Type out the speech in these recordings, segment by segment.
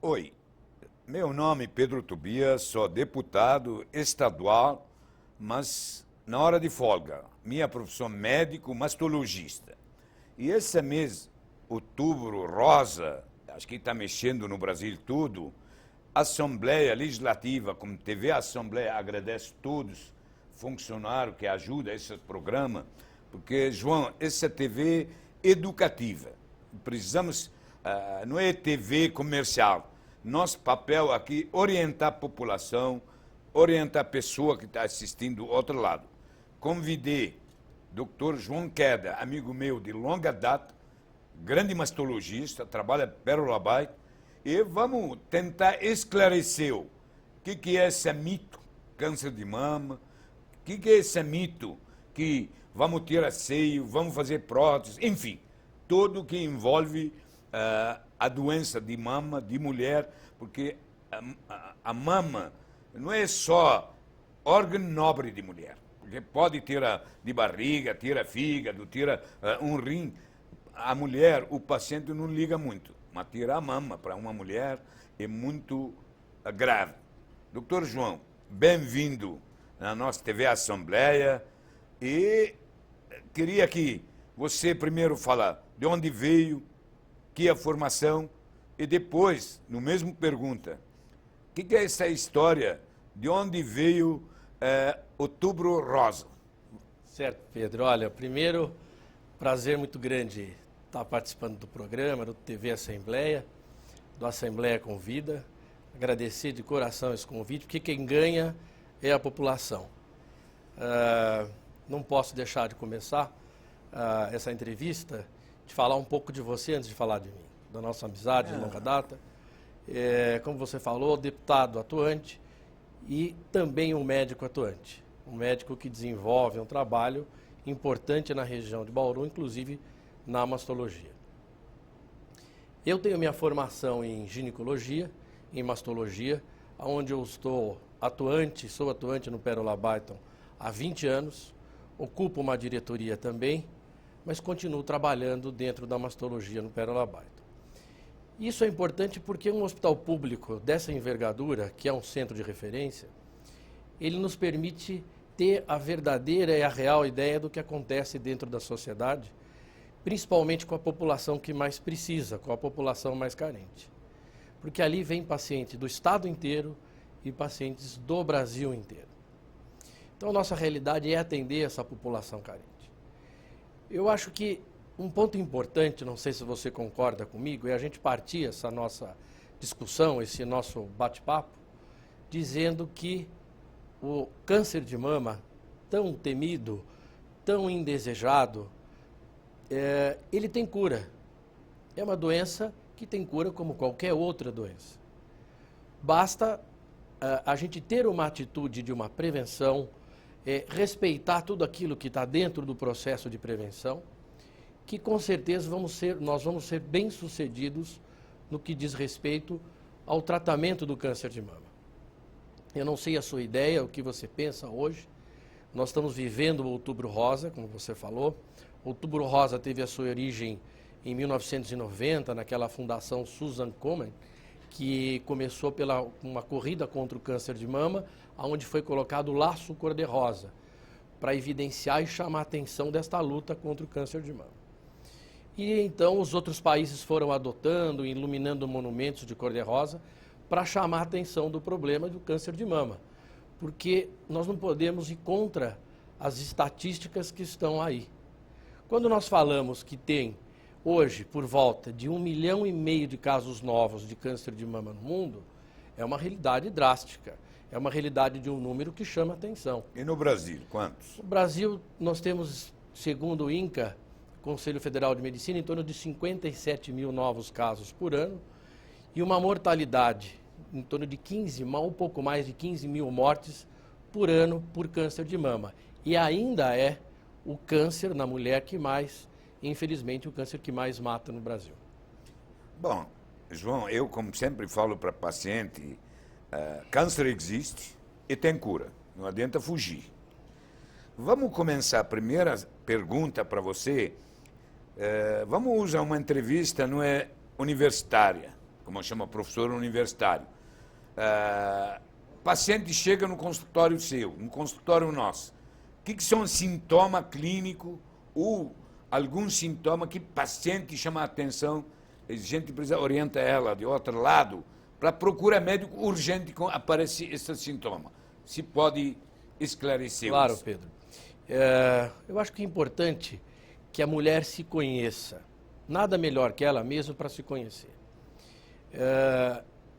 Oi, meu nome é Pedro Tobias, sou deputado estadual, mas na hora de folga. Minha profissão é médico mastologista. E esse mês, outubro rosa, acho que está mexendo no Brasil tudo, Assembleia Legislativa, como TV Assembleia, agradece a todos funcionários que ajudam esse programa, porque, João, essa TV educativa. Precisamos, não é TV comercial. Nosso papel aqui é orientar a população, orientar a pessoa que está assistindo do outro lado. Convidei o Dr. João Queda, amigo meu de longa data, grande mastologista, trabalha Pérola Bay, e vamos tentar esclarecer o que é esse mito, câncer de mama, o que é esse mito que vamos tirar seio, vamos fazer prótese, enfim, tudo que envolve a doença de mama, de mulher, porque a mama não é só órgão nobre de mulher, porque pode tirar de barriga, tira fígado, tira um rim. A mulher, o paciente não liga muito, mas tirar a mama para uma mulher é muito grave. Doutor João, bem-vindo na nossa TV Assembleia e queria que você primeiro falar de onde veio, que é a formação, e depois, no mesmo pergunta, o que é essa história, de onde veio Outubro Rosa? Certo, Pedro. Olha, primeiro, prazer muito grande estar participando do programa, do TV Assembleia, do Assembleia Convida. Agradecer de coração esse convite, porque quem ganha é a população. Não posso deixar de começar essa entrevista de falar um pouco de você antes de falar de mim, da nossa amizade de longa data. Como você falou, deputado atuante e também um médico atuante. Um médico que desenvolve um trabalho importante na região de Bauru, inclusive na mastologia. Eu tenho minha formação em ginecologia, em mastologia, onde eu sou atuante no Pérola Byton há 20 anos, ocupo uma diretoria também, mas continuo trabalhando dentro da mastologia no Pérola Byton. Isso é importante porque um hospital público dessa envergadura, que é um centro de referência, ele nos permite ter a verdadeira e a real ideia do que acontece dentro da sociedade, principalmente com a população que mais precisa, com a população mais carente. Porque ali vem paciente do estado inteiro e pacientes do Brasil inteiro. Então, nossa realidade é atender essa população carente. Eu acho que um ponto importante, não sei se você concorda comigo, é a gente partir essa nossa discussão, esse nosso bate-papo, dizendo que o câncer de mama, tão temido, tão indesejado, ele tem cura. É uma doença que tem cura como qualquer outra doença. Basta a gente ter uma atitude de uma prevenção, respeitar tudo aquilo que está dentro do processo de prevenção, que com certeza nós vamos ser bem-sucedidos no que diz respeito ao tratamento do câncer de mama. Eu não sei a sua ideia, o que você pensa hoje. Nós estamos vivendo o Outubro Rosa, como você falou. O Outubro Rosa teve a sua origem em 1990, naquela fundação Susan Komen, que começou pela uma corrida contra o câncer de mama, onde foi colocado o laço cor-de-rosa, para evidenciar e chamar a atenção desta luta contra o câncer de mama. E então os outros países foram adotando, iluminando monumentos de cor-de-rosa, para chamar a atenção do problema do câncer de mama, porque nós não podemos ir contra as estatísticas que estão aí. Quando nós falamos que tem hoje por volta de 1,5 milhão de casos novos de câncer de mama no mundo, é uma realidade drástica, é uma realidade de um número que chama atenção. E no Brasil, quantos? No Brasil, nós temos, segundo o INCA, Conselho Federal de Medicina, em torno de 57 mil novos casos por ano e uma mortalidade em torno de um pouco mais de 15 mil mortes por ano por câncer de mama. E ainda é o câncer na mulher que mais, infelizmente, o câncer que mais mata no Brasil. Bom, João, eu como sempre falo para paciente, câncer existe e tem cura, não adianta fugir. Vamos começar a primeira pergunta para você. Vamos usar uma entrevista, não é universitária. como chama, professor universitário. Paciente chega no consultório seu, no consultório nosso. O que são sintomas clínicos ou algum sintoma que o paciente chama a atenção, a gente precisa orientar ela de outro lado para procurar médico urgente quando aparece esse sintoma. Se pode esclarecer Claro, isso. Pedro. Eu acho que é importante que a mulher se conheça. Nada melhor que ela mesma para se conhecer.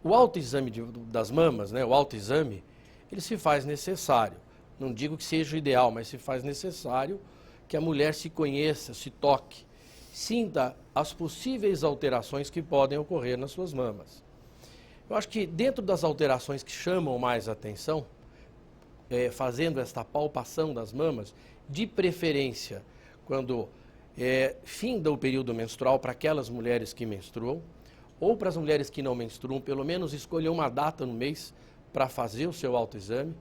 O autoexame das mamas, né, o autoexame, ele se faz necessário. Não digo que seja o ideal, mas se faz necessário que a mulher se conheça, se toque, sinta as possíveis alterações que podem ocorrer nas suas mamas. Eu acho que dentro das alterações que chamam mais atenção, fazendo esta palpação das mamas, de preferência quando finda o período menstrual para aquelas mulheres que menstruam, ou para as mulheres que não menstruam, pelo menos escolher uma data no mês para fazer o seu autoexame,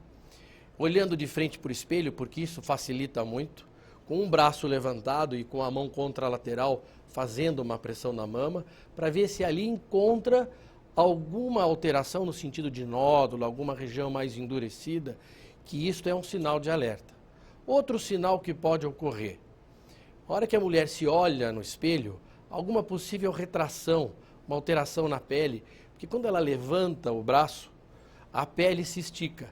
olhando de frente para o espelho, porque isso facilita muito, com um braço levantado e com a mão contralateral fazendo uma pressão na mama, para ver se ali encontra alguma alteração no sentido de nódulo, alguma região mais endurecida, que isto é um sinal de alerta. Outro sinal que pode ocorrer, a hora que a mulher se olha no espelho, alguma possível retração, uma alteração na pele, porque quando ela levanta o braço, a pele se estica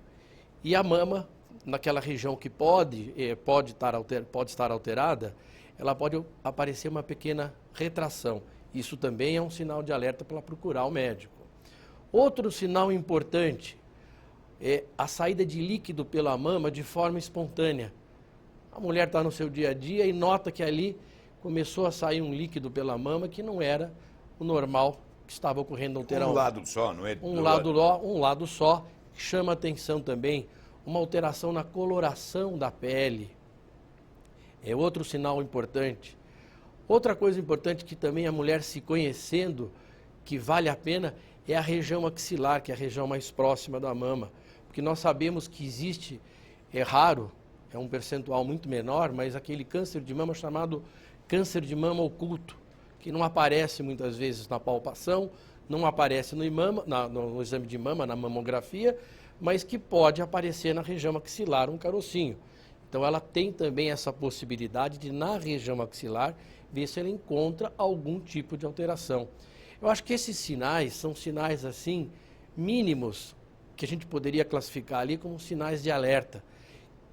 e a mama, naquela região que pode estar alterada, ela pode aparecer uma pequena retração. Isso também é um sinal de alerta para procurar o médico. Outro sinal importante é a saída de líquido pela mama de forma espontânea. A mulher está no seu dia a dia e nota que ali começou a sair um líquido pela mama que não era o normal que estava ocorrendo alterar Um lado só, não é? um lado só, que chama atenção também, uma alteração na coloração da pele. É outro sinal importante. Outra coisa importante que também a mulher se conhecendo, que vale a pena, é a região axilar, que é a região mais próxima da mama. Porque nós sabemos que existe, é raro, é um percentual muito menor, mas aquele câncer de mama chamado câncer de mama oculto, que não aparece muitas vezes na palpação, não aparece no exame de mama, na mamografia, mas que pode aparecer na região axilar, um carocinho. Então ela tem também essa possibilidade de, na região axilar, ver se ela encontra algum tipo de alteração. Eu acho que esses sinais são sinais assim mínimos, que a gente poderia classificar ali como sinais de alerta,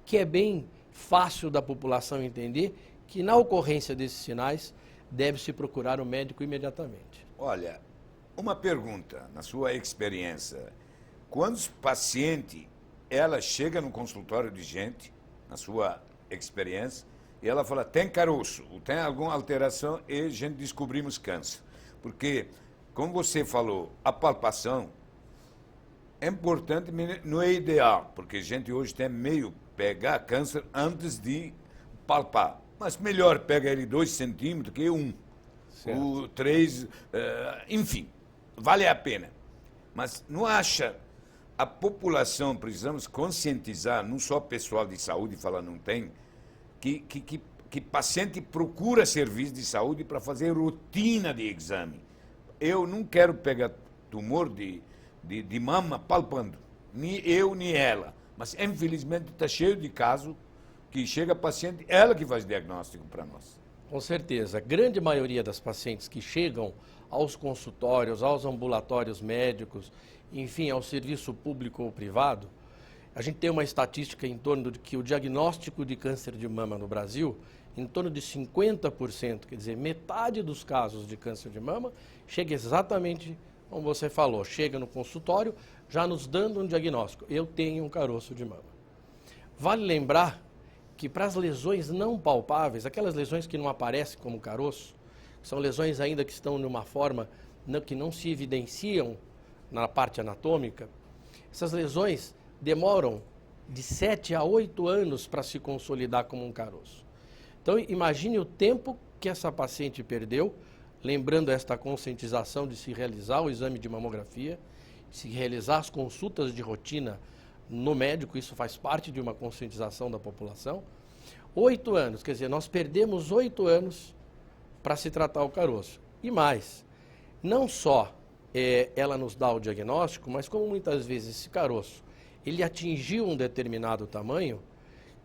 que é bem fácil da população entender que na ocorrência desses sinais deve-se procurar o médico imediatamente. Olha, uma pergunta, na sua experiência, quantos pacientes ela chega no consultório de gente, na sua experiência, e ela fala, tem caroço, ou tem alguma alteração, e a gente descobrimos câncer. Porque, como você falou, a palpação é importante, mas não é ideal, porque a gente hoje tem meio pegar câncer antes de palpar. Mas melhor pega ele 2 centímetros que 1. Ou 3, enfim, vale a pena. Mas não acha, a população, precisamos conscientizar, não só o pessoal de saúde, falar não tem, que paciente procura serviço de saúde para fazer rotina de exame. Eu não quero pegar tumor de mama palpando, nem eu, nem ela. Mas, infelizmente, está cheio de casos que chega paciente, ela que faz diagnóstico para nós. Com certeza. A grande maioria das pacientes que chegam aos consultórios, aos ambulatórios médicos, enfim, ao serviço público ou privado, a gente tem uma estatística em torno de que o diagnóstico de câncer de mama no Brasil, em torno de 50%, quer dizer, metade dos casos de câncer de mama, chega exatamente como você falou, chega no consultório já nos dando um diagnóstico. Eu tenho um caroço de mama. Vale lembrar que para as lesões não palpáveis, aquelas lesões que não aparecem como caroço, são lesões ainda que estão numa forma que não se evidenciam na parte anatômica, essas lesões demoram de 7 a 8 anos para se consolidar como um caroço. Então imagine o tempo que essa paciente perdeu, lembrando esta conscientização de se realizar o exame de mamografia, se realizar as consultas de rotina no médico, isso faz parte de uma conscientização da população. 8 anos, quer dizer, nós perdemos 8 anos para se tratar o caroço. E mais, não só ela nos dá o diagnóstico, mas como muitas vezes esse caroço ele atingiu um determinado tamanho,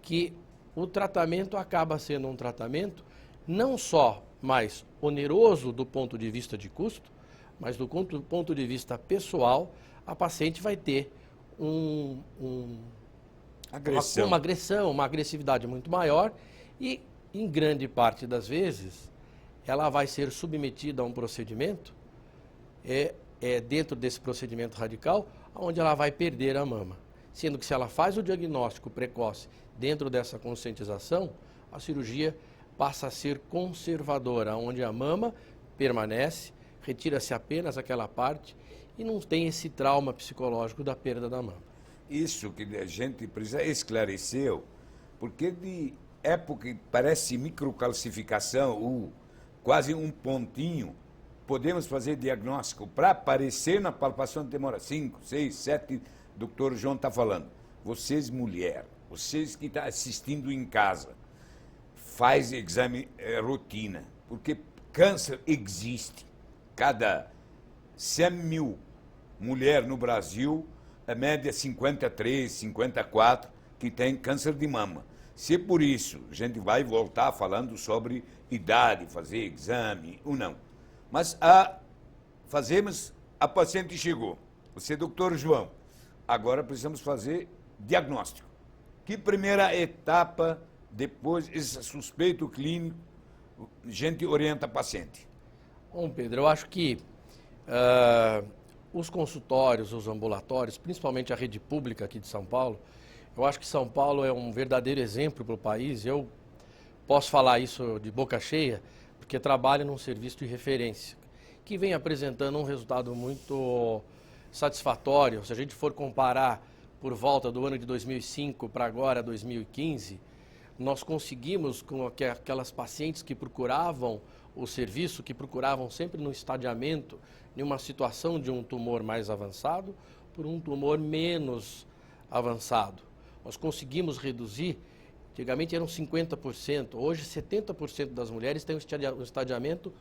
que o tratamento acaba sendo um tratamento não só mais oneroso do ponto de vista de custo, mas do ponto de vista pessoal, a paciente vai ter uma agressão, uma agressividade muito maior e, em grande parte das vezes, ela vai ser submetida a um procedimento, dentro desse procedimento radical, onde ela vai perder a mama. Sendo que se ela faz o diagnóstico precoce dentro dessa conscientização, a cirurgia passa a ser conservadora, onde a mama permanece, retira-se apenas aquela parte e não tem esse trauma psicológico da perda da mama. Isso que a gente precisa esclarecer, porque de época que parece microcalcificação ou quase um pontinho, podemos fazer diagnóstico para aparecer na palpação demora 5, 6, 7, o doutor João está falando. Vocês, mulher, vocês que estão assistindo em casa, faz exame rotina, porque câncer existe. Cada 100 mil mulheres no Brasil, a média é 53, 54, que tem câncer de mama. Se por isso a gente vai voltar falando sobre idade, fazer exame ou não. Mas fazemos, a paciente chegou. Você, doutor João, agora precisamos fazer diagnóstico. Que primeira etapa, depois esse suspeito clínico, a gente orienta a paciente? Bom, Pedro, eu acho que os consultórios, os ambulatórios, principalmente a rede pública aqui de São Paulo, eu acho que São Paulo é um verdadeiro exemplo para o país. Eu posso falar isso de boca cheia, porque trabalho num serviço de referência, que vem apresentando um resultado muito satisfatório. Se a gente for comparar por volta do ano de 2005 para agora, 2015, nós conseguimos, com aquelas pacientes que procuravam o serviço, que procuravam sempre no estadiamento, em uma situação de um tumor mais avançado, por um tumor menos avançado. Nós conseguimos reduzir, antigamente eram 50%, hoje 70% das mulheres têm um estadiamento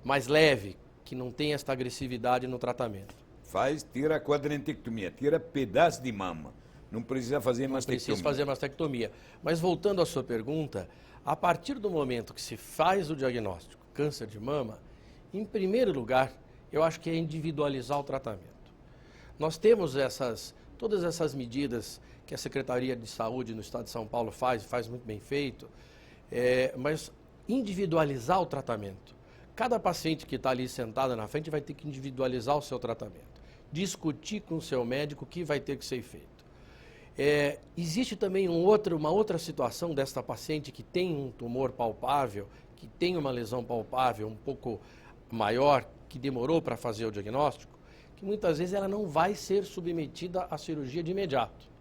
mais leve, que não tem esta agressividade no tratamento. Tira a quadrantectomia, tira pedaço de mama. Não precisa fazer mastectomia. Não precisa fazer mastectomia. Mas voltando à sua pergunta, a partir do momento que se faz o diagnóstico câncer de mama, em primeiro lugar, eu acho que é individualizar o tratamento. Nós temos todas essas medidas que a Secretaria de Saúde no Estado de São Paulo faz muito bem feito, mas individualizar o tratamento. Cada paciente que está ali sentada na frente vai ter que individualizar o seu tratamento, discutir com o seu médico o que vai ter que ser feito. Existe também uma outra situação desta paciente que tem um tumor palpável, que tem uma lesão palpável um pouco maior, que demorou para fazer o diagnóstico, que muitas vezes ela não vai ser submetida à cirurgia de imediato.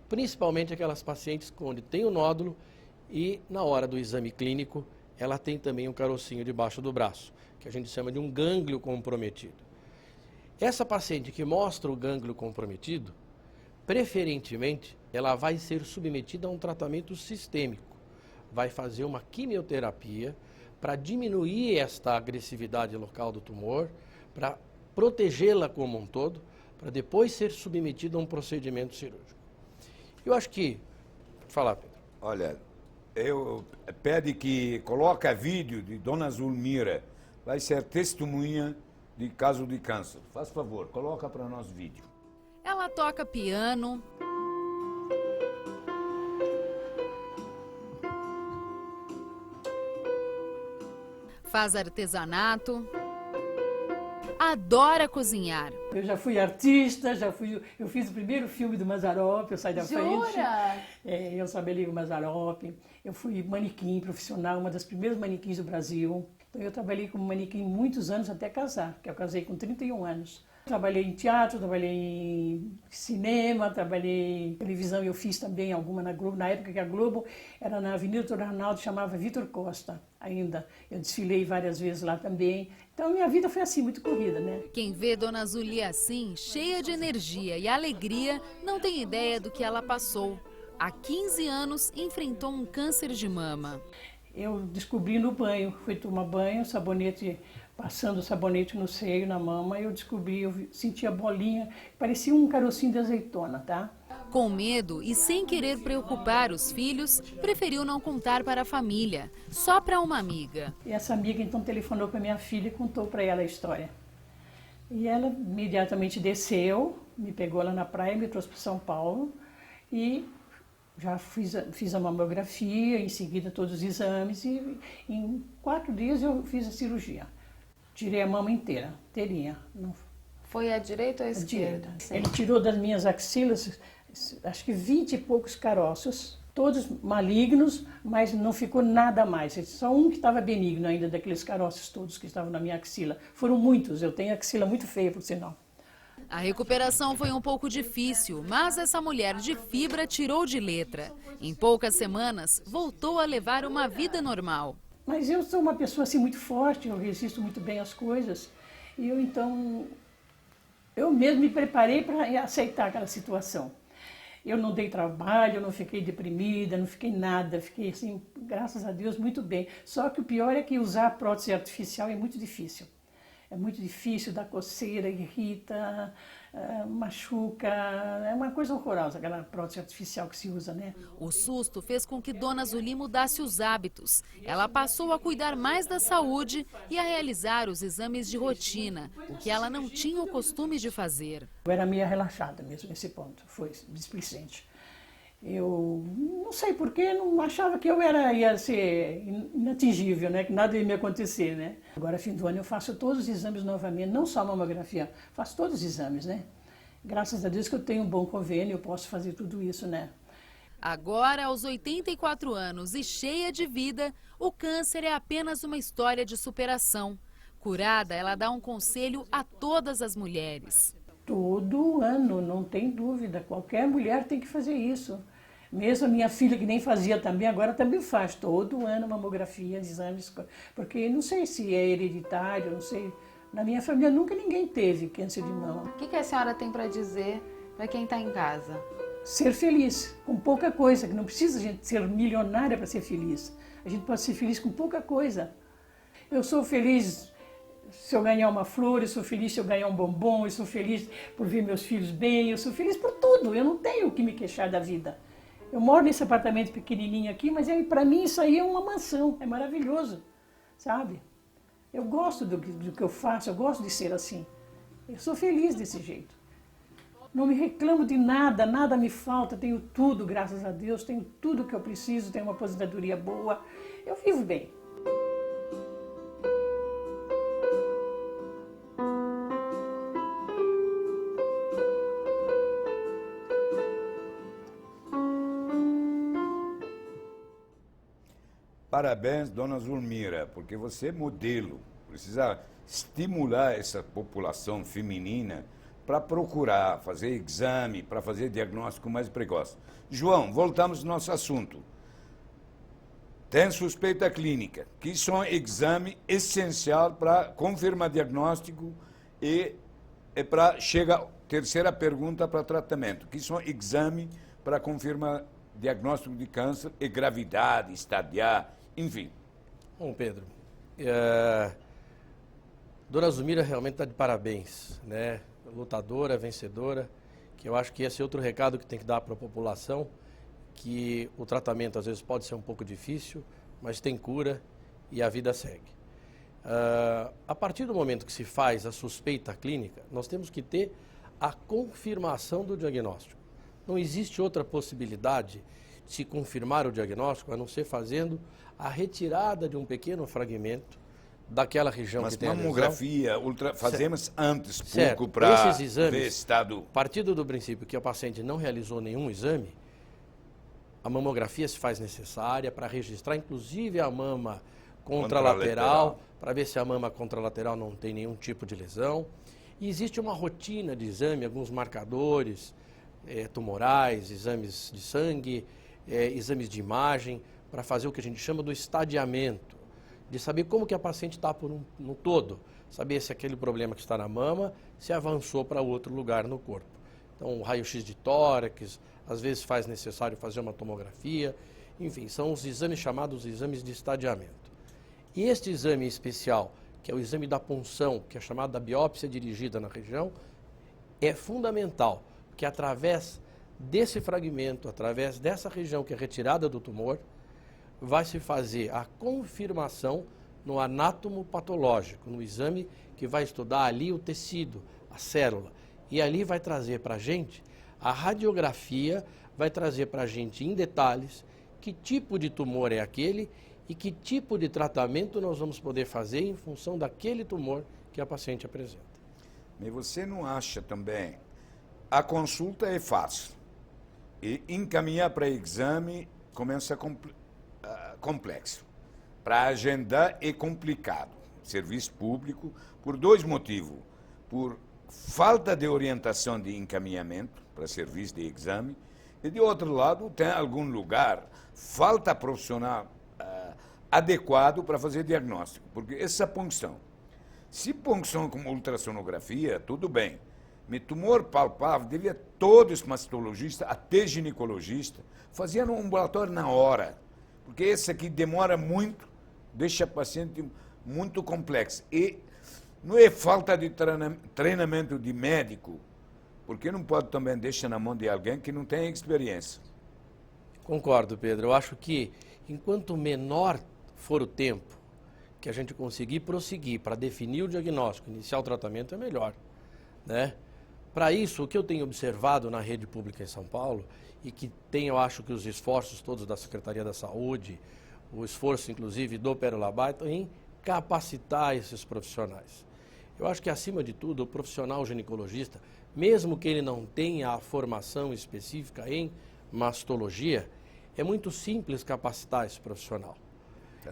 Principalmente aquelas pacientes onde tem o nódulo e na hora do exame clínico ela tem também um carocinho debaixo do braço, que a gente chama de um gânglio comprometido. Essa paciente que mostra o gânglio comprometido, preferentemente, ela vai ser submetida a um tratamento sistêmico. Vai fazer uma quimioterapia para diminuir esta agressividade local do tumor, para protegê-la como um todo, para depois ser submetida a um procedimento cirúrgico. Eu acho que... Pode falar, Pedro. Olha, eu pede que coloque vídeo de Dona Zulmira, vai ser testemunha de caso de câncer. Faz favor, coloca para nós vídeo. Ela toca piano, faz artesanato, adora cozinhar. Eu já fui artista, eu fiz o primeiro filme do Mazzaropi, eu saí da frente. Eu sabelei o Mazzaropi. Eu fui manequim profissional, uma das primeiras manequins do Brasil. Então eu trabalhei como manequim muitos anos até casar, porque eu casei com 31 anos. Trabalhei em teatro, trabalhei em cinema, trabalhei em televisão, eu fiz também alguma na Globo. Na época que a Globo era na Avenida Doutor Arnaldo, chamava Vitor Costa ainda. Eu desfilei várias vezes lá também. Então minha vida foi assim, muito corrida, né? Quem vê Dona Zuli assim, cheia de energia e alegria, não tem ideia do que ela passou. Há 15 anos enfrentou um câncer de mama. Eu descobri no banho, fui tomar banho, sabonete passando sabonete no seio, na mama, eu descobri, sentia bolinha, parecia um carocinho de azeitona, tá? Com medo e sem querer preocupar os filhos, preferiu não contar para a família, só para uma amiga. E essa amiga então telefonou para minha filha e contou para ela a história. E ela imediatamente desceu, me pegou lá na praia, me trouxe para São Paulo e já fiz a mamografia, em seguida todos os exames e em 4 dias eu fiz a cirurgia. Tirei a mama inteira, inteirinha. Foi a direita ou a esquerda? Ele tirou das minhas axilas, acho que 20 e poucos caroços, todos malignos, mas não ficou nada mais. Só um que estava benigno ainda, daqueles caroços todos que estavam na minha axila. Foram muitos, eu tenho a axila muito feia, por sinal. A recuperação foi um pouco difícil, mas essa mulher de fibra tirou de letra. Em poucas semanas, voltou a levar uma vida normal. Mas eu sou uma pessoa assim muito forte, eu resisto muito bem às coisas. E eu mesmo me preparei para aceitar aquela situação. Eu não dei trabalho, eu não fiquei deprimida, não fiquei nada, fiquei assim, graças a Deus, muito bem. Só que o pior é que usar prótese artificial é muito difícil. É muito difícil, dá coceira, irrita, machuca, é uma coisa horrorosa aquela prótese artificial que se usa, né? O susto fez com que Dona Zuli mudasse os hábitos. Ela passou a cuidar mais da saúde e a realizar os exames de rotina, o que ela não tinha o costume de fazer. Eu era meio relaxada mesmo nesse ponto, foi displicente. Eu não sei porquê, não achava que eu ia ser inatingível, né? Que nada ia me acontecer, né? Agora, fim do ano, eu faço todos os exames novamente, não só a mamografia, faço todos os exames, né? Graças a Deus que eu tenho um bom convênio, eu posso fazer tudo isso, né? Agora, aos 84 anos e cheia de vida, o câncer é apenas uma história de superação. Curada, ela dá um conselho a todas as mulheres. Todo ano, não tem dúvida, qualquer mulher tem que fazer isso. Mesmo a minha filha, que nem fazia também, agora também faz. Todo ano mamografia, exames, porque não sei se é hereditário, não sei. Na minha família nunca ninguém teve câncer de mama. O que a senhora tem para dizer para quem está em casa? Ser feliz, com pouca coisa, que não precisa a gente ser milionária para ser feliz. A gente pode ser feliz com pouca coisa. Eu sou feliz se eu ganhar uma flor, eu sou feliz se eu ganhar um bombom, eu sou feliz por ver meus filhos bem, eu sou feliz por tudo. Eu não tenho o que me queixar da vida. Eu moro nesse apartamento pequenininho aqui, mas para mim isso aí é uma mansão, é maravilhoso, sabe? Eu gosto do que eu faço, eu gosto de ser assim. Eu sou feliz desse jeito. Não me reclamo de nada, nada me falta, tenho tudo, graças a Deus, tenho tudo que eu preciso, tenho uma aposentadoria boa, eu vivo bem. Parabéns, dona Zulmira, porque você é modelo. Precisa estimular essa população feminina para procurar fazer exame, para fazer diagnóstico mais precoce. João, voltamos ao nosso assunto. Tem suspeita clínica, que isso é um exame essencial para confirmar diagnóstico e para chegar terceira pergunta para tratamento, que isso é um exame para confirmar diagnóstico de câncer e gravidade, estadiar, enfim. Bom, Pedro, Dona Zulmira realmente está de parabéns, né? Lutadora, vencedora, que eu acho que esse é outro recado que tem que dar para a população, que o tratamento às vezes pode ser um pouco difícil, mas tem cura e a vida segue. A partir do momento que se faz a suspeita clínica, nós temos que ter a confirmação do diagnóstico. Não existe outra possibilidade de se confirmar o diagnóstico a não ser fazendo a retirada de um pequeno fragmento daquela região que tem a lesão. Mas mamografia, fazemos antes, Certo. pouco para Esses exames, ver estado. Partindo do princípio que a paciente não realizou nenhum exame, a mamografia se faz necessária para registrar inclusive a mama contralateral, para ver se a mama contralateral não tem nenhum tipo de lesão. E existe uma rotina de exame, alguns marcadores tumorais, exames de sangue, exames de imagem, para fazer o que a gente chama do estadiamento, de saber como que a paciente está no todo, saber se aquele problema que está na mama se avançou para outro lugar no corpo. Então, o raio-x de tórax, às vezes faz necessário fazer uma tomografia, enfim, são os exames chamados exames de estadiamento. E este exame especial, que é o exame da punção, que é chamado da biópsia dirigida na região, é fundamental, porque através desse fragmento, através dessa região que é retirada do tumor, vai se fazer a confirmação no anátomo patológico, no exame que vai estudar ali o tecido, a célula, e ali vai trazer para a gente a radiografia, vai trazer para a gente em detalhes que tipo de tumor é aquele e que tipo de tratamento nós vamos poder fazer em função daquele tumor que a paciente apresenta. Mas você não acha também, a consulta é fácil, e encaminhar para exame começa complexo. Para agendar é complicado, serviço público, por dois motivos. Por falta de orientação de encaminhamento para serviço de exame, e de outro lado, tem algum lugar, falta profissional adequado para fazer diagnóstico, porque essa punção, se punção com ultrassonografia, tudo bem, mas tumor palpável, devia todos mastologistas, até ginecologista, faziam no ambulatório na hora, porque esse aqui demora muito, deixa a paciente muito complexa. E não é falta de treinamento de médico, porque não pode também deixar na mão de alguém que não tem experiência. Concordo, Pedro. Eu acho que enquanto menor for o tempo que a gente conseguir prosseguir para definir o diagnóstico, iniciar o tratamento, é melhor, né? Para isso, o que eu tenho observado na rede pública em São Paulo, e que tem, eu acho que os esforços todos da Secretaria da Saúde, o esforço, inclusive, do Pérola Barton, em capacitar esses profissionais. Eu acho que, acima de tudo, o profissional ginecologista, mesmo que ele não tenha a formação específica em mastologia, é muito simples capacitar esse profissional.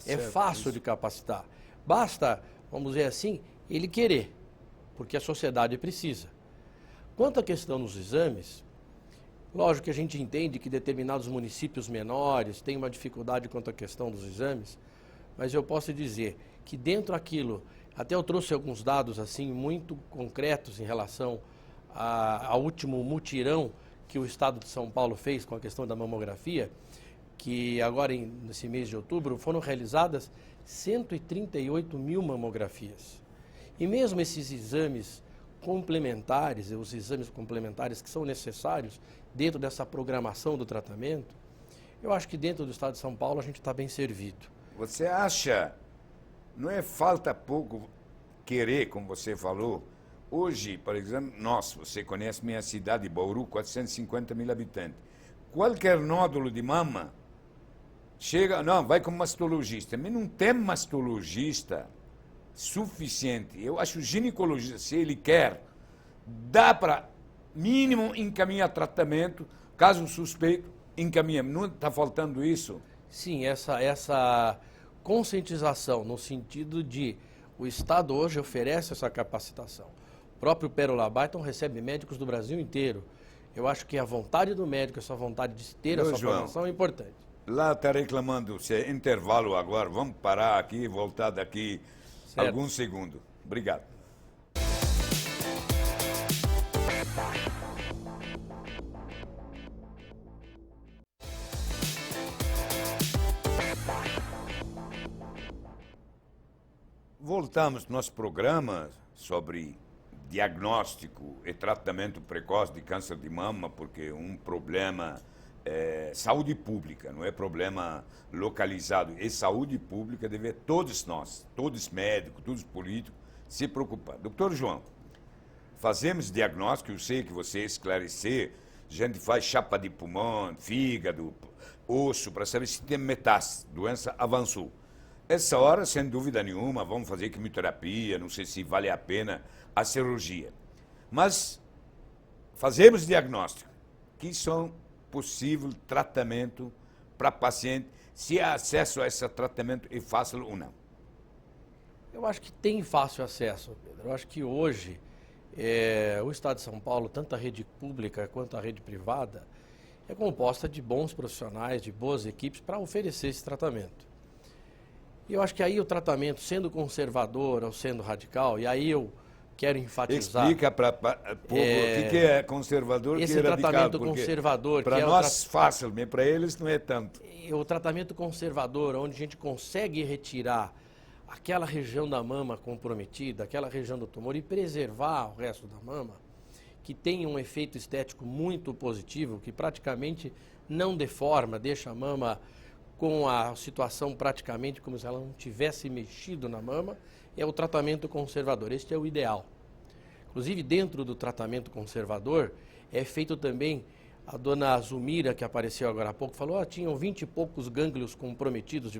É fácil de capacitar. Basta, vamos dizer assim, ele querer, porque a sociedade precisa. Quanto à questão dos exames, lógico que a gente entende que determinados municípios menores têm uma dificuldade quanto à questão dos exames, mas eu posso dizer que dentro daquilo, até eu trouxe alguns dados assim muito concretos em relação ao último mutirão que o Estado de São Paulo fez com a questão da mamografia, que agora nesse mês de outubro foram realizadas 138 mil mamografias. E mesmo esses exames complementares, os exames complementares que são necessários dentro dessa programação do tratamento, eu acho que dentro do Estado de São Paulo a gente está bem servido. Você acha, não é falta pouco querer, como você falou? Hoje, por exemplo, você conhece minha cidade, Bauru, 450 mil habitantes. Qualquer nódulo de mama, vai com mastologista, mas não tem mastologista suficiente. Eu acho que o ginecologista, se ele quer, dá para, mínimo, encaminhar tratamento, caso suspeito, encaminha. Não está faltando isso? Sim, essa conscientização, no sentido de o Estado hoje oferece essa capacitação. O próprio Pérola Barton recebe médicos do Brasil inteiro. Eu acho que a vontade do médico, essa vontade de ter essa formação é importante. Lá está reclamando, se é intervalo agora, vamos parar aqui e voltar daqui alguns segundos. Obrigado. Voltamos no nosso programa sobre diagnóstico e tratamento precoce de câncer de mama, porque é um problema saúde pública, não é problema localizado. É saúde pública, deve todos nós, todos médicos, todos políticos, se preocupar. Doutor João, fazemos diagnóstico, eu sei que você esclarecer, a gente faz chapa de pulmão, fígado, osso, para saber se tem metástase, doença avançou. Essa hora, sem dúvida nenhuma, vamos fazer quimioterapia, não sei se vale a pena a cirurgia. Mas fazemos diagnóstico, que são possível tratamento para paciente, se há acesso a esse tratamento é fácil ou não? Eu acho que tem fácil acesso, Pedro. Eu acho que hoje o Estado de São Paulo, tanto a rede pública quanto a rede privada, é composta de bons profissionais, de boas equipes para oferecer esse tratamento. E eu acho que aí o tratamento, sendo conservador ou sendo radical, e aí eu quero enfatizar... Explica para o povo o que é conservador e esse tratamento conservador... Para nós fácil, mas para eles não é tanto. O tratamento conservador, onde a gente consegue retirar aquela região da mama comprometida, aquela região do tumor, e preservar o resto da mama, que tem um efeito estético muito positivo, que praticamente não deforma, deixa a mama com a situação praticamente como se ela não tivesse mexido na mama, é o tratamento conservador. Este é o ideal. Inclusive, dentro do tratamento conservador, é feito também, a dona Zumira, que apareceu agora há pouco, falou, tinham 20 e poucos gânglios comprometidos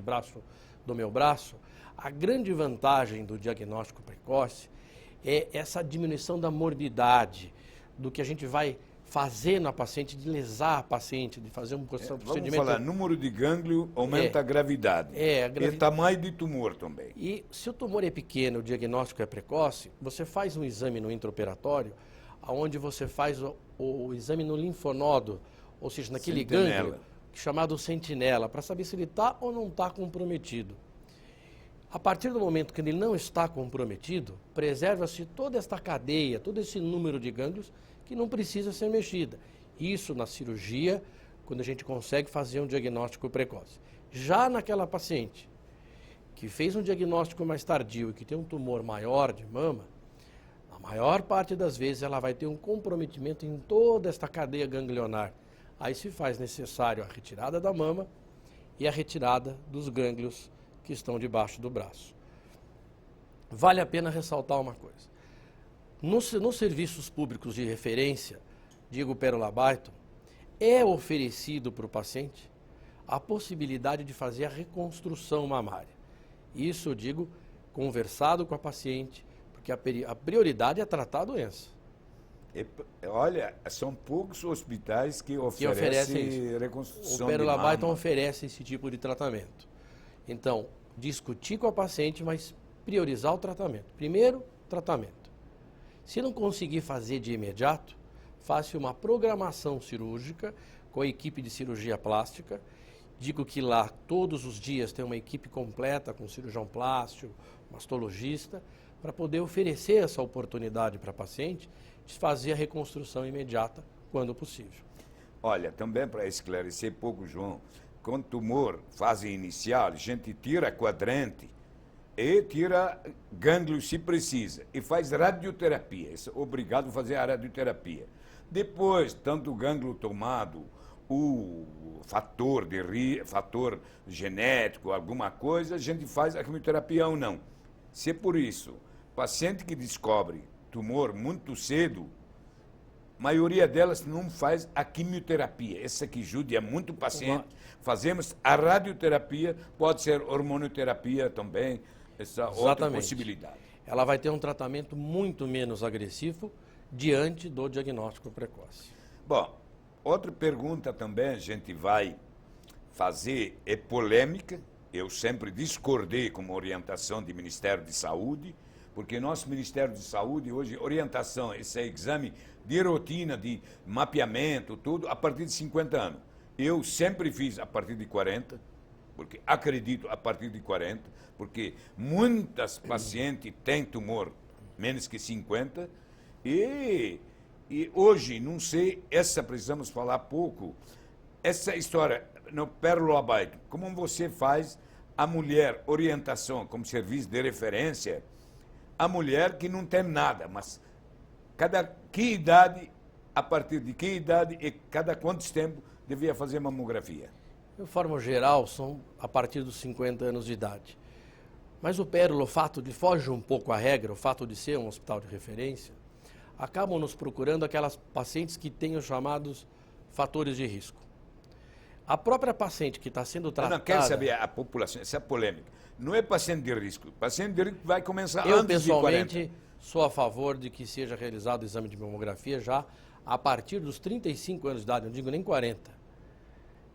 do meu braço. A grande vantagem do diagnóstico precoce é essa diminuição da morbidade, do que a gente vai fazer na paciente, de lesar a paciente, de fazer um procedimento... Vamos falar, número de gânglio aumenta a gravidade. E tamanho de tumor também. E se o tumor é pequeno, o diagnóstico é precoce, você faz um exame no intraoperatório, onde você faz o exame no linfonodo, ou seja, naquele gânglio chamado sentinela, para saber se ele está ou não está comprometido. A partir do momento que ele não está comprometido, preserva-se toda esta cadeia, todo esse número de gânglios que não precisa ser mexida. Isso na cirurgia, quando a gente consegue fazer um diagnóstico precoce. Já naquela paciente que fez um diagnóstico mais tardio e que tem um tumor maior de mama, a maior parte das vezes ela vai ter um comprometimento em toda esta cadeia ganglionar. Aí se faz necessário a retirada da mama e a retirada dos gânglios que estão debaixo do braço. Vale a pena ressaltar uma coisa. Nos serviços públicos de referência, digo Perolabaito, é oferecido para o paciente a possibilidade de fazer a reconstrução mamária. Isso eu digo conversado com a paciente, porque a prioridade é tratar a doença. Olha, são poucos hospitais que oferecem reconstrução de mama. O Perolabaito oferece esse tipo de tratamento. Então, discutir com a paciente, mas priorizar o tratamento. Primeiro, tratamento. Se não conseguir fazer de imediato, faça uma programação cirúrgica com a equipe de cirurgia plástica. Digo que lá todos os dias tem uma equipe completa com cirurgião plástico, mastologista, para poder oferecer essa oportunidade para a paciente de fazer a reconstrução imediata quando possível. Olha, também para esclarecer pouco, João, com tumor, fase inicial, a gente tira quadrante e tira gânglio se precisa e faz radioterapia. É obrigado a fazer a radioterapia. Depois, tanto o gânglio tomado, o fator genético, alguma coisa, a gente faz a quimioterapia ou não. Se é por isso, paciente que descobre tumor muito cedo, a maioria delas não faz a quimioterapia. Essa que judia muito o paciente. Fazemos a radioterapia, pode ser hormonioterapia também, essa outra possibilidade. Ela vai ter um tratamento muito menos agressivo diante do diagnóstico precoce. Bom, outra pergunta também a gente vai fazer, é polêmica. Eu sempre discordei com a orientação do Ministério de Saúde, porque nosso Ministério de Saúde hoje, orientação, esse exame de rotina, de mapeamento, tudo, a partir de 50 anos. Eu sempre fiz a partir de 40, porque acredito a partir de 40, porque muitas pacientes têm tumor menos que 50, e hoje, não sei, essa precisamos falar pouco, essa história no Perolabaito, como você faz a mulher, orientação como serviço de referência, a mulher que não tem nada, mas que idade, a partir de que idade e cada quantos tempo devia fazer mamografia? De forma geral, são a partir dos 50 anos de idade. Mas o Pérola, o fato de foge um pouco à regra, o fato de ser um hospital de referência, acabam nos procurando aquelas pacientes que têm os chamados fatores de risco. A própria paciente que está sendo tratada... Eu não quero saber a população, essa é polêmica. Não é paciente de risco. Paciente de risco vai começar eu, antes de 40. Eu, pessoalmente, sou a favor de que seja realizado o exame de mamografia já a partir dos 35 anos de idade, não digo nem 40.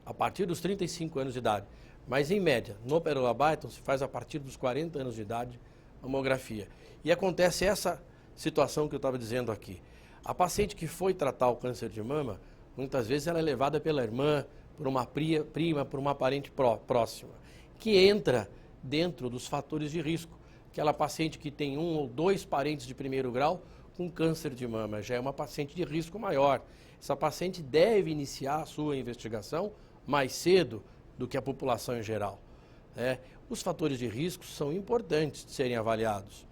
A partir dos 35 anos de idade. Mas, em média, no Perolabaito se faz a partir dos 40 anos de idade mamografia. E acontece essa situação que eu estava dizendo aqui. A paciente que foi tratar o câncer de mama, muitas vezes ela é levada pela irmã, por uma prima, por uma parente próxima, que entra dentro dos fatores de risco. Aquela paciente que tem 1 ou 2 parentes de primeiro grau com câncer de mama, já é uma paciente de risco maior. Essa paciente deve iniciar a sua investigação mais cedo do que a população em geral. os fatores de risco são importantes de serem avaliados.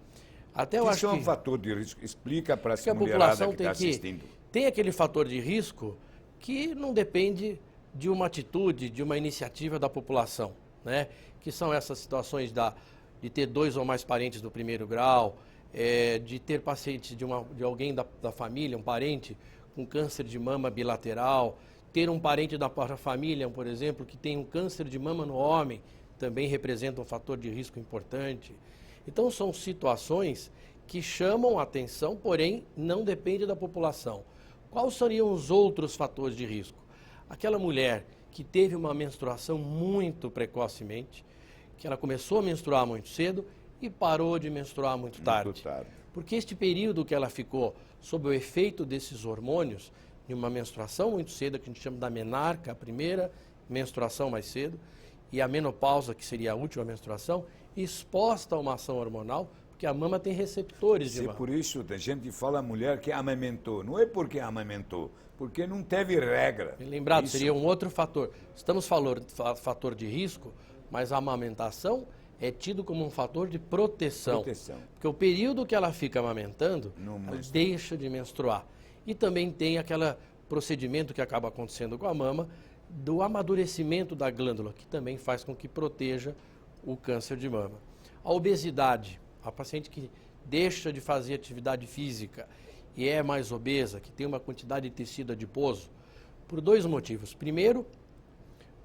Até eu Que acho são que um fator de risco? Explica para que a essa mulherada população que está assistindo. tem aquele fator de risco que não depende de uma atitude, de uma iniciativa da população, né? Que são essas situações de ter 2 ou mais parentes do primeiro grau, de ter pacientes de alguém da família, um parente com câncer de mama bilateral, ter um parente da família, por exemplo, que tem um câncer de mama no homem, também representa um fator de risco importante. Então são situações que chamam a atenção, porém não depende da população. Quais seriam os outros fatores de risco? Aquela mulher que teve uma menstruação muito precocemente, que ela começou a menstruar muito cedo e parou de menstruar muito tarde. Porque este período que ela ficou sob o efeito desses hormônios, de uma menstruação muito cedo, que a gente chama da menarca, a primeira menstruação mais cedo, e a menopausa, que seria a última menstruação, exposta a uma ação hormonal, porque a mama tem receptores de mama. Por isso a gente fala mulher que amamentou. Não é porque amamentou, porque não teve regra. Bem lembrado, Isso. seria um outro fator. Estamos falando de fator de risco, mas a amamentação é tido como um fator de proteção. Porque o período que ela fica amamentando, ela deixa de menstruar. E também tem aquele procedimento que acaba acontecendo com a mama, do amadurecimento da glândula, que também faz com que proteja o câncer de mama. A obesidade, a paciente que deixa de fazer atividade física e é mais obesa, que tem uma quantidade de tecido adiposo, por 2 motivos. Primeiro,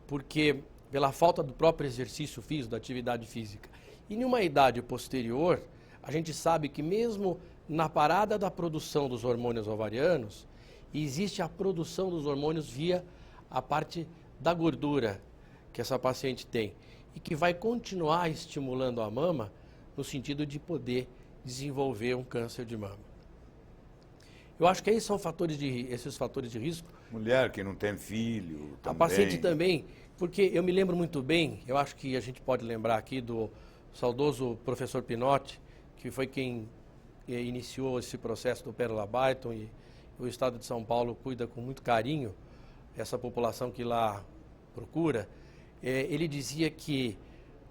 porque pela falta do próprio exercício físico, da atividade física. E em uma idade posterior, a gente sabe que mesmo na parada da produção dos hormônios ovarianos, existe a produção dos hormônios via a parte da gordura que essa paciente tem e que vai continuar estimulando a mama no sentido de poder desenvolver um câncer de mama. Eu acho que aí são esses fatores de risco. Mulher que não tem filho também. A paciente também, porque eu me lembro muito bem, eu acho que a gente pode lembrar aqui do saudoso professor Pinotti, que foi quem iniciou esse processo do Pérola Byton, e o Estado de São Paulo cuida com muito carinho essa população que lá procura. Ele dizia que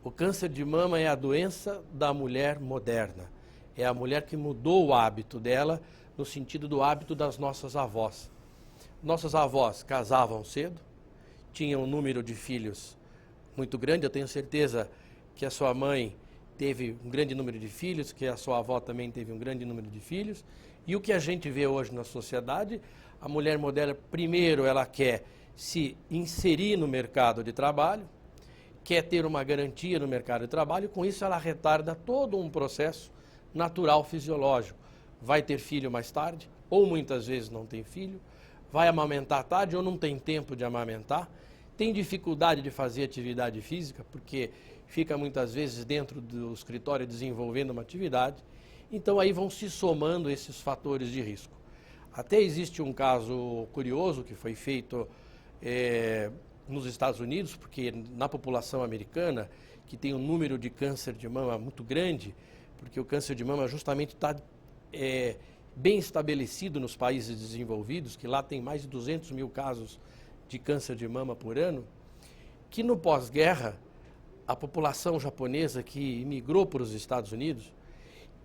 o câncer de mama é a doença da mulher moderna. É a mulher que mudou o hábito dela no sentido do hábito das nossas avós. Nossas avós casavam cedo, tinham um número de filhos muito grande. Eu tenho certeza que a sua mãe teve um grande número de filhos, que a sua avó também teve um grande número de filhos. E o que a gente vê hoje na sociedade, a mulher moderna, primeiro, ela quer se inserir no mercado de trabalho, quer ter uma garantia no mercado de trabalho, e com isso ela retarda todo um processo natural, fisiológico. Vai ter filho mais tarde, ou muitas vezes não tem filho, vai amamentar tarde ou não tem tempo de amamentar, tem dificuldade de fazer atividade física, porque fica muitas vezes dentro do escritório desenvolvendo uma atividade. Então aí vão se somando esses fatores de risco. Até existe um caso curioso que foi feito nos Estados Unidos, porque na população americana, que tem um número de câncer de mama muito grande, porque o câncer de mama justamente está bem estabelecido nos países desenvolvidos, que lá tem mais de 200 mil casos de câncer de mama por ano, que no pós-guerra, a população japonesa que imigrou para os Estados Unidos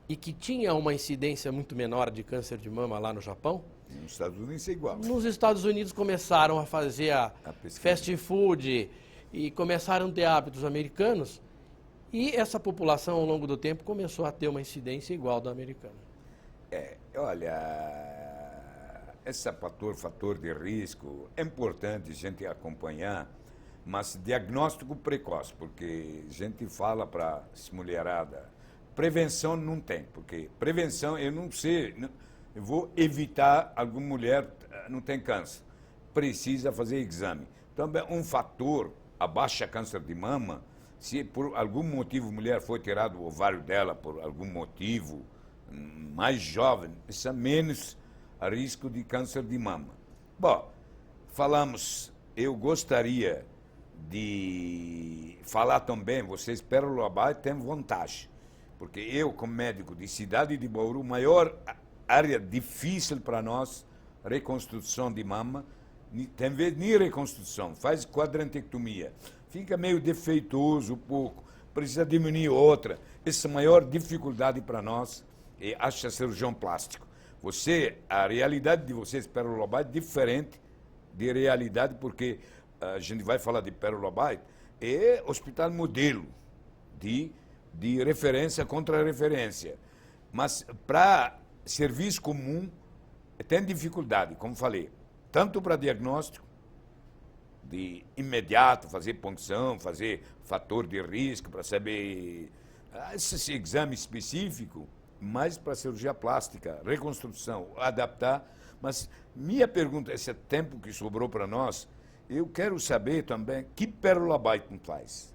e que tinha uma incidência muito menor de câncer de mama lá no Japão, nos Estados Unidos é igual. Nos Estados Unidos começaram a fazer a fast food e começaram a ter hábitos americanos, e essa população ao longo do tempo começou a ter uma incidência igual da americana. Olha, esse fator de risco é importante a gente acompanhar, mas diagnóstico precoce, porque a gente fala para as mulherada, prevenção não tem, porque prevenção eu não sei, eu vou evitar alguma mulher não tem câncer, precisa fazer exame. Também um fator, a baixa câncer de mama, se por algum motivo a mulher foi tirado o ovário dela, por algum motivo mais jovem, isso é menos a risco de câncer de mama. Bom, falamos, eu gostaria de falar também, vocês, Pérola Byton, têm vantagem, porque eu, como médico de cidade de Bauru, maior área difícil para nós, reconstrução de mama, tem vez nem reconstrução, faz quadrantectomia, fica meio defeituoso um pouco, precisa diminuir outra. Essa é a maior dificuldade para nós, é achar cirurgião plástico. A realidade de vocês, Pérola Lobato, é diferente de realidade, porque a gente vai falar de Pérola Lobato, é hospital modelo de referência contra referência. Mas para serviço comum, tem dificuldade, como falei, tanto para diagnóstico, de imediato, fazer punção, fazer fator de risco, para saber esse exame específico, mas para cirurgia plástica, reconstrução, adaptar. Mas minha pergunta, esse tempo que sobrou para nós, eu quero saber também que Pérola Lobato faz.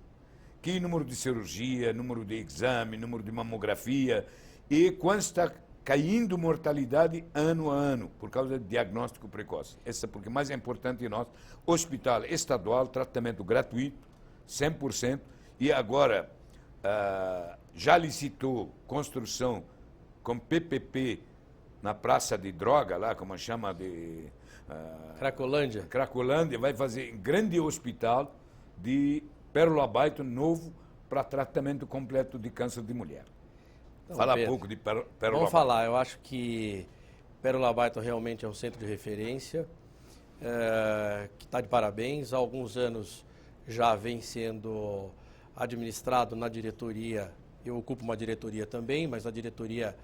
Que número de cirurgia, número de exame, número de mamografia, e quanto está caindo mortalidade ano a ano, por causa de diagnóstico precoce. Essa é porque mais é importante em nós. Hospital estadual, tratamento gratuito, 100%, e agora já licitou construção com PPP na Praça de Droga, lá, como chama de... Cracolândia. Cracolândia, vai fazer um grande hospital de Pérola Lobato novo para tratamento completo de câncer de mulher. Então, Fala Pedro, pouco de Pérola Lobato. Vamos falar, eu acho que Pérola Lobato realmente é um centro de referência, que está de parabéns. Há alguns anos já vem sendo administrado na diretoria, eu ocupo uma diretoria também, mas a diretoria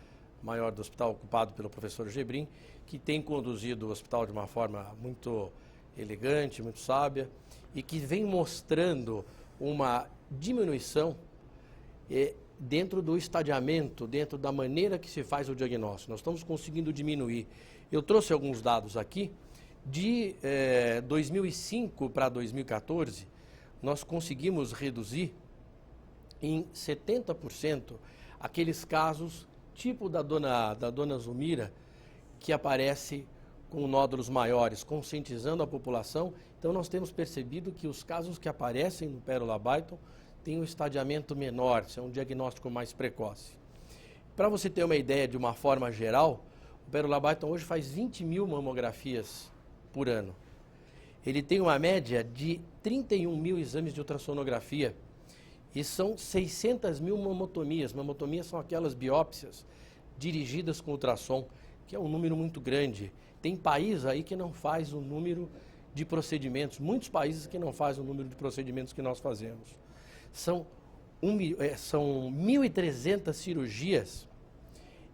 maior do hospital ocupado pelo professor Gebrim, que tem conduzido o hospital de uma forma muito elegante, muito sábia, e que vem mostrando uma diminuição dentro do estadiamento, dentro da maneira que se faz o diagnóstico. Nós estamos conseguindo diminuir. Eu trouxe alguns dados aqui. De 2005 para 2014, nós conseguimos reduzir em 70% aqueles casos, tipo da dona Zumira, que aparece com nódulos maiores, conscientizando a população. Então, nós temos percebido que os casos que aparecem no Pérola Lobato têm um estadiamento menor, é um diagnóstico mais precoce. Para você ter uma ideia de uma forma geral, o Pérola Lobato hoje faz 20 mil mamografias por ano. Ele tem uma média de 31 mil exames de ultrassonografia e são 600 mil mamotomias. Mamotomias são aquelas biópsias dirigidas com ultrassom, que é um número muito grande. Tem país aí que não faz o número de procedimentos, muitos países que não fazem o número de procedimentos que nós fazemos. São 1.300 cirurgias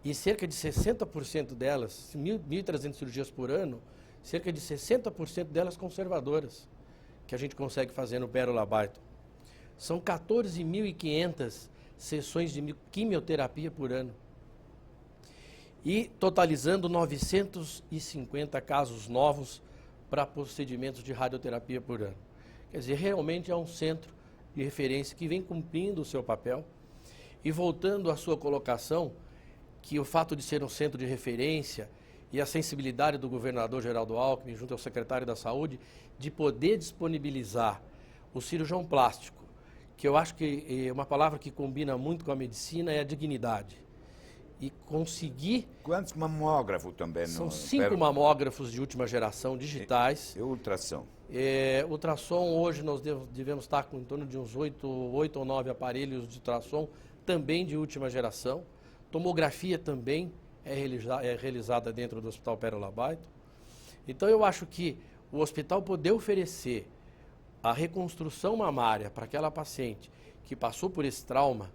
e cerca de 60% delas, 1.300 cirurgias por ano, cerca de 60% delas conservadoras, que a gente consegue fazer no Pérola Lobato. São 14.500 sessões de quimioterapia por ano. E totalizando 950 casos novos para procedimentos de radioterapia por ano. Quer dizer, realmente é um centro de referência que vem cumprindo o seu papel. E voltando à sua colocação, que o fato de ser um centro de referência e a sensibilidade do governador Geraldo Alckmin, junto ao secretário da Saúde, de poder disponibilizar o cirurgião plástico, que eu acho que uma palavra que combina muito com a medicina é a dignidade. E conseguir... Quantos mamógrafos também? São 5 mamógrafos de última geração digitais. E ultrassom? Ultrassom, hoje nós devemos estar com em torno de uns 8 ou 9 aparelhos de ultrassom, também de última geração. Tomografia também é realizada dentro do Hospital Pérola Lobato. Então eu acho que o hospital poder oferecer a reconstrução mamária para aquela paciente que passou por esse trauma,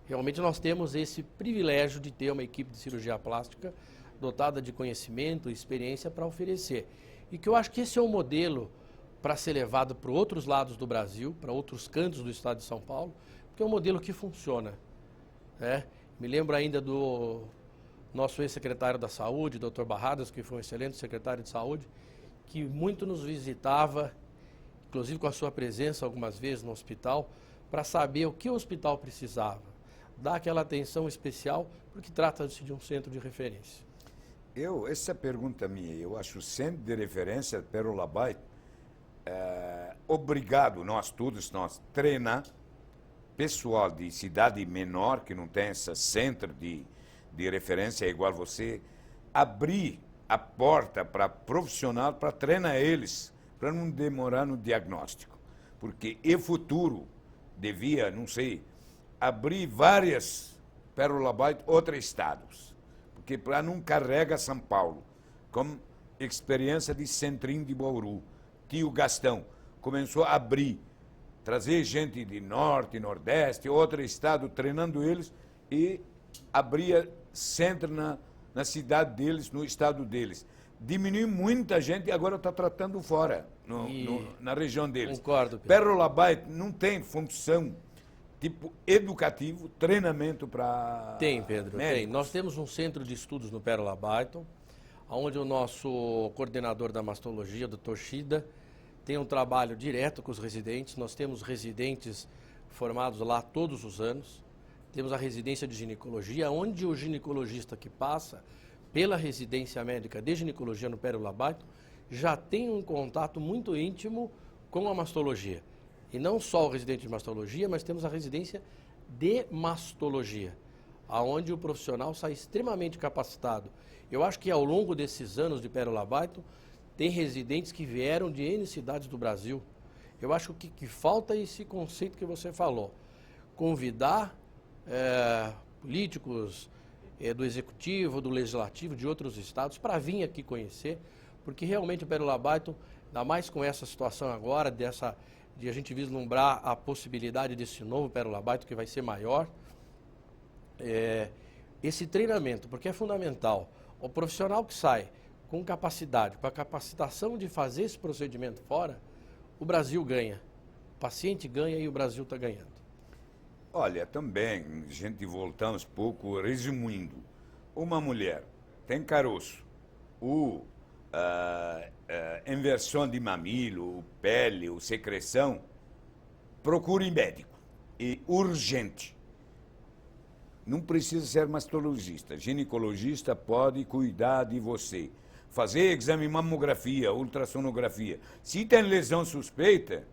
realmente nós temos esse privilégio de ter uma equipe de cirurgia plástica dotada de conhecimento e experiência para oferecer. E que eu acho que esse é um modelo para ser levado para outros lados do Brasil, para outros cantos do estado de São Paulo, porque é um modelo que funciona. Me lembro ainda do nosso ex-secretário da Saúde, Dr. Barradas, que foi um excelente secretário de Saúde, que muito nos visitava, inclusive com a sua presença algumas vezes no hospital, para saber o que o hospital precisava. Dar aquela atenção especial, porque trata-se de um centro de referência. Essa pergunta minha, eu acho o centro de referência Pérola Lobato, obrigado nós todos, treinar pessoal de cidade menor, que não tem esse centro de referência igual você, abrir a porta para profissional, para treinar eles, para não demorar no diagnóstico. Porque é futuro, devia, não sei, abrir várias Pérola Byte outros estados, porque para não carrega São Paulo, como experiência de Centrinho de Bauru, tio Gastão começou a abrir, trazer gente de norte, nordeste, outro estado, treinando eles e abria centro na cidade deles, no estado deles. Diminuiu muita gente e agora está tratando fora, na região deles. Concordo, Pedro. Pérola Byte não tem função tipo educativo, treinamento para Tem, Pedro, médicos. tem. Nós temos um centro de estudos no Pérola Byte, onde o nosso coordenador da mastologia, o Dr. Shida, tem um trabalho direto com os residentes. Nós temos residentes formados lá todos os anos. Temos a residência de ginecologia, onde o ginecologista que passa pela residência médica de ginecologia no Pérola Byte já tem um contato muito íntimo com a mastologia. E não só o residente de mastologia, mas temos a residência de mastologia, aonde o profissional sai extremamente capacitado. Eu acho que ao longo desses anos de Pérola Byte, tem residentes que vieram de N cidades do Brasil. Eu acho que falta esse conceito que você falou. Convidar políticos do executivo, do legislativo, de outros estados, para vir aqui conhecer, porque realmente o Pérola Byte, ainda mais com essa situação agora, de a gente vislumbrar a possibilidade desse novo Pérola Byte, que vai ser maior, esse treinamento, porque é fundamental. O profissional que sai com capacidade, com a capacitação de fazer esse procedimento fora, o Brasil ganha. O paciente ganha e o Brasil está ganhando. Olha, também, gente, voltamos pouco, resumindo. Uma mulher tem caroço, inversão de mamilo, pele, secreção, procure médico. E urgente. Não precisa ser mastologista. Ginecologista pode cuidar de você. Fazer exame mamografia, ultrassonografia. Se tem lesão suspeita,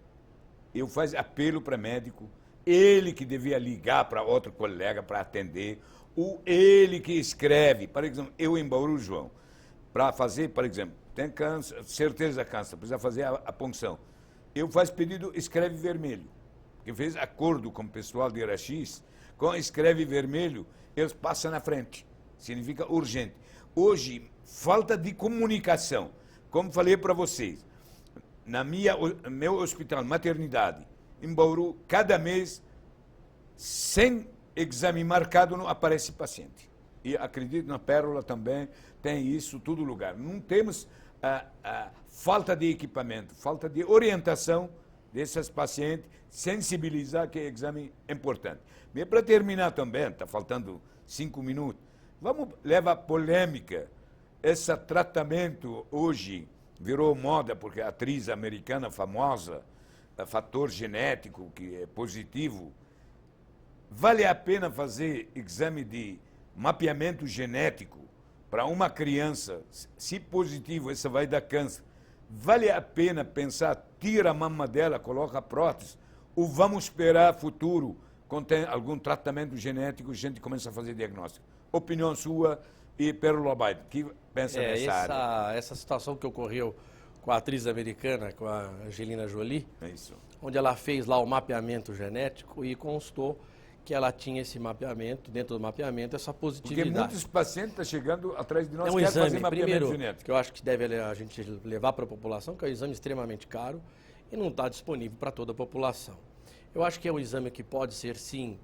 eu faço apelo para médico. Ele que devia ligar para outro colega para atender. Ou ele que escreve. Por exemplo, eu em Bauru, João, para fazer, por exemplo, tem câncer, certeza câncer, precisa fazer a punção. Eu faço pedido, escreve vermelho. Que fez acordo com o pessoal de Rax, com escreve vermelho, eles passam na frente. Significa urgente. Hoje, falta de comunicação. Como falei para vocês, meu hospital, maternidade, em Bauru, cada mês, sem exame marcado, não aparece paciente. E acredito na Pérola também, tem isso, todo lugar. Não temos falta de equipamento, falta de orientação desses pacientes, sensibilizar que é exame importante. Mas para terminar também, está faltando 5 minutos, vamos levar polêmica. Esse tratamento hoje virou moda, porque a atriz americana famosa, fator genético que é positivo, vale a pena fazer exame de mapeamento genético para uma criança, se positivo, essa vai dar câncer, vale a pena pensar, tira a mama dela, coloca a prótese, ou vamos esperar futuro, quando tem algum tratamento genético, a gente começa a fazer diagnóstico. Opinião sua e Pérola Byte, que pensa nessa área? Essa situação que ocorreu com a atriz americana, com a Angelina Jolie, Isso. onde ela fez lá o mapeamento genético e constou que ela tinha esse mapeamento, dentro do mapeamento, essa positividade. Porque muitos pacientes estão chegando atrás de nós É um querem exame, fazer mapeamento primeiro, genético. que eu acho que deve a gente levar para a população, que é um exame extremamente caro e não está disponível para toda a população. Eu acho que é um exame que pode ser, sim,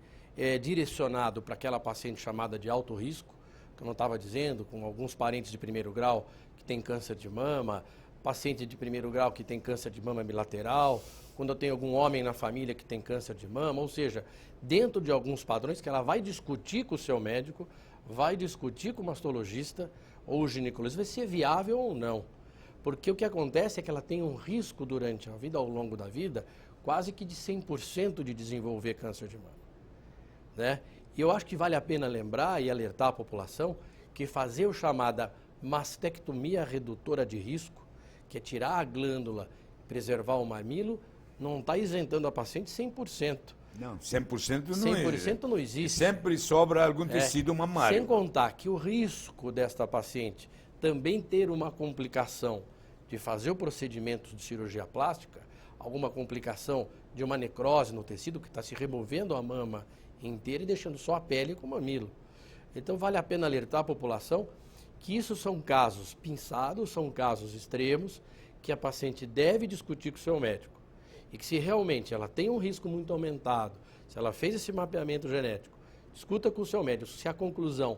direcionado para aquela paciente chamada de alto risco, que eu não estava dizendo, com alguns parentes de primeiro grau que têm câncer de mama, paciente de primeiro grau que tem câncer de mama bilateral, quando eu tenho algum homem na família que tem câncer de mama, ou seja, dentro de alguns padrões que ela vai discutir com o seu médico, vai discutir com o mastologista ou o ginecologista, vai ser viável ou não. Porque o que acontece é que ela tem um risco durante a vida, ao longo da vida, quase que de 100% de desenvolver câncer de mama. Né? E eu acho que vale a pena lembrar e alertar a população que fazer o chamada mastectomia redutora de risco, que é tirar a glândula, preservar o mamilo, não está isentando a paciente 100%. Não, 100% não 100% não existe. E sempre sobra algum tecido mamário. Sem contar que o risco desta paciente também ter uma complicação de fazer o procedimento de cirurgia plástica, alguma complicação de uma necrose no tecido que está se removendo a mama inteira e deixando só a pele com o mamilo. Então vale a pena alertar a população que isso são casos pinçados, são casos extremos, que a paciente deve discutir com o seu médico. E que se realmente ela tem um risco muito aumentado, se ela fez esse mapeamento genético, discuta com o seu médico, se a conclusão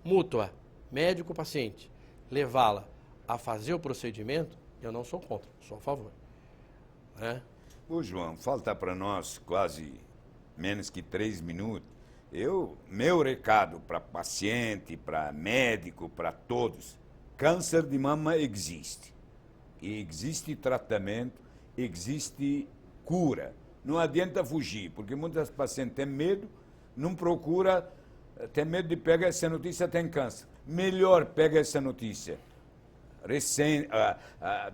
mútua, médico-paciente, levá-la a fazer o procedimento, eu não sou contra, sou a favor. Né? Ô, João, falta para nós quase menos que 3 minutos. Meu recado para paciente, para médico, para todos, câncer de mama existe. E existe tratamento, existe cura. Não adianta fugir, porque muitas pacientes têm medo, não procura, tem medo de pegar essa notícia, tem câncer. Melhor pega essa notícia.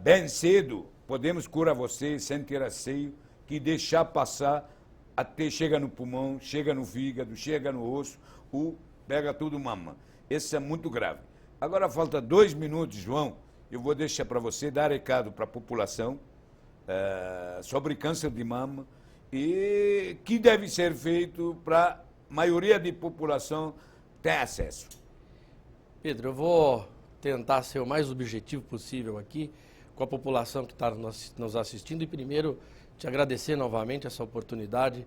Bem cedo, podemos curar você sem ter receio, que deixar passar até chega no pulmão, chega no fígado, chega no osso, pega tudo mama. Isso é muito grave. Agora falta 2 minutos, João. Eu vou deixar para você dar recado para a população sobre câncer de mama e que deve ser feito para a maioria da população ter acesso. Pedro, eu vou tentar ser o mais objetivo possível aqui com a população que está nos assistindo e primeiro te agradecer novamente essa oportunidade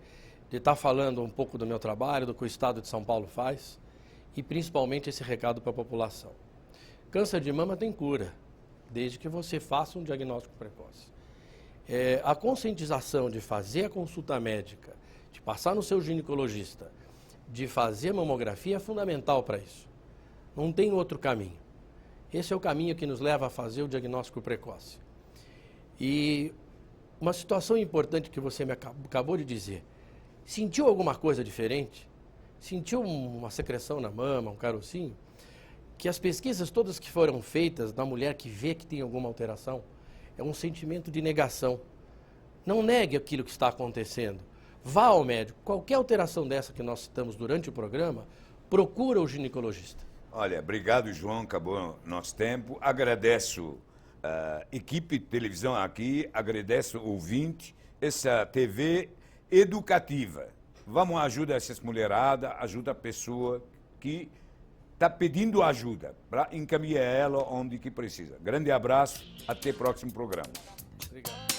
de estar falando um pouco do meu trabalho, do que o Estado de São Paulo faz e principalmente esse recado para a população. Câncer de mama tem cura, desde que você faça um diagnóstico precoce. A conscientização de fazer a consulta médica, de passar no seu ginecologista, de fazer mamografia é fundamental para isso. Não tem outro caminho. Esse é o caminho que nos leva a fazer o diagnóstico precoce. E uma situação importante que você me acabou de dizer, sentiu alguma coisa diferente? Sentiu uma secreção na mama, um carocinho? Que as pesquisas todas que foram feitas na mulher que vê que tem alguma alteração, é um sentimento de negação. Não negue aquilo que está acontecendo. Vá ao médico. Qualquer alteração dessa que nós citamos durante o programa, procura o ginecologista. Olha, obrigado, João, acabou nosso tempo. Agradeço a equipe de televisão aqui, agradeço o ouvinte, essa TV educativa. Vamos ajudar essas mulheradas, ajuda a pessoa que está pedindo ajuda, para encaminhar ela onde que precisa. Grande abraço, até o próximo programa. Obrigado.